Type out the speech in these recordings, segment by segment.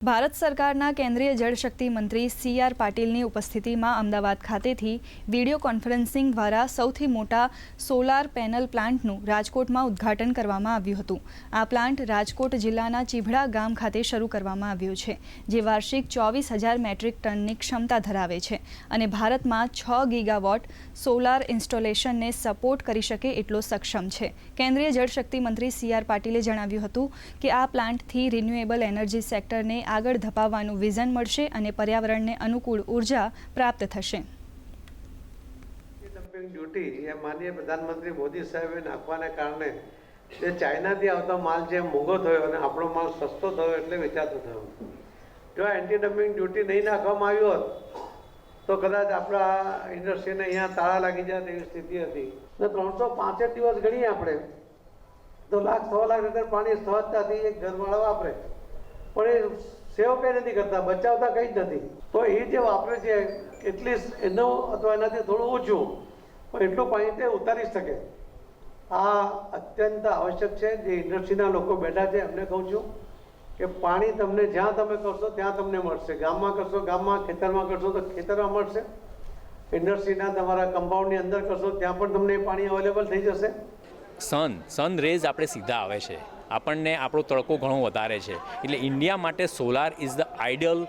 ભારત સરકારના કેન્દ્રીય જળશક્તિ મંત્રી CR પાટીલની ઉપસ્થિતિમાં અમદાવાદ ખાતેથી વિડીયો કોન્ફરન્સિંગ દ્વારા સૌથી મોટા સોલાર પેનલ પ્લાન્ટનું રાજકોટમાં ઉદ્ઘાટન કરવામાં આવ્યું હતું। આ પ્લાન્ટ રાજકોટ જિલ્લાના ચીભડા ગામ ખાતે શરૂ કરવામાં આવ્યો છે, જે વાર્ષિક 24,000 મેટ્રિક ટનની ક્ષમતા ધરાવે છે અને ભારતમાં 6 ગીગાવોટ સોલાર ઇન્સ્ટોલેશનને સપોર્ટ કરી શકે એટલો સક્ષમ છે। કેન્દ્રીય જળશક્તિ મંત્રી CR પાટીલે જણાવ્યું હતું કે આ પ્લાન્ટથી રિન્યુએબલ એનર્જી સેક્ટરને આગળ ધપાવવાનું વિઝન મળશે અને પર્યાવરણને અનુકૂળ ઉર્જા પ્રાપ્ત થશે। ડમ્પિંગ ડ્યુટી એ માનનીય પ્રધાનમંત્રી મોદી સાહેબે નાખવાને કારણે જે ચાઇનાથી આવતો માલ જે મોંઘો થયો અને આપણો માલ સસ્તો થયો એટલે વેચાતો થયો। જો એન્ટી ડમ્પિંગ ડ્યુટી નહીં નાખવામાં આવી હોત તો કદાચ આપણા ઇન્ડસ્ટ્રીને અહીંયા તાળા લાગી જાય તેવી સ્થિતિ હતી। 365 દિવસ ગણીએ આપણે તો લાખ 1.25 લાખ લીટર પાણી સહજતાથી એક ઘરવાળો વાપરે, પણ એ સેવ કંઈ નથી કરતા, બચાવતા કંઈ જ નથી। તો એ જે વાપરે છે એટલીસ્ટ એનો અથવા એનાથી થોડું ઓછું પણ એટલું પાણી તે ઉતારી શકે। આ અત્યંત આવશ્યક છે। જે ઇન્ડસ્ટ્રીના લોકો બેઠા છે એમને કહું છું કે પાણી તમને જ્યાં તમે કરશો ત્યાં તમને મળશે। ગામમાં કરશો ગામમાં, ખેતરમાં કરશો તો ખેતરમાં મળશે, ઇન્ડસ્ટ્રીના તમારા કમ્પાઉન્ડની અંદર કરશો ત્યાં પણ તમને પાણી અવેલેબલ થઈ જશે। સન રેઝ આપણે સીધા આવે છે, આપણને આપણો તડકો ઘણો વધારે છે, એટલે ઇન્ડિયા માટે solar is the ideal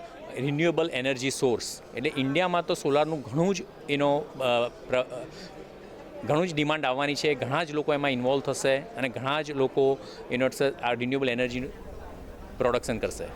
renewable energy source. એટલે ઇન્ડિયામાં તો સોલારનું ઘણું જ ડિમાન્ડ આવવાની છે, ઘણા જ લોકો એમાં ઇન્વોલ્વ થશે અને ઘણા જ લોકો આ રિન્યુએબલ એનર્જી પ્રોડક્શન કરશે।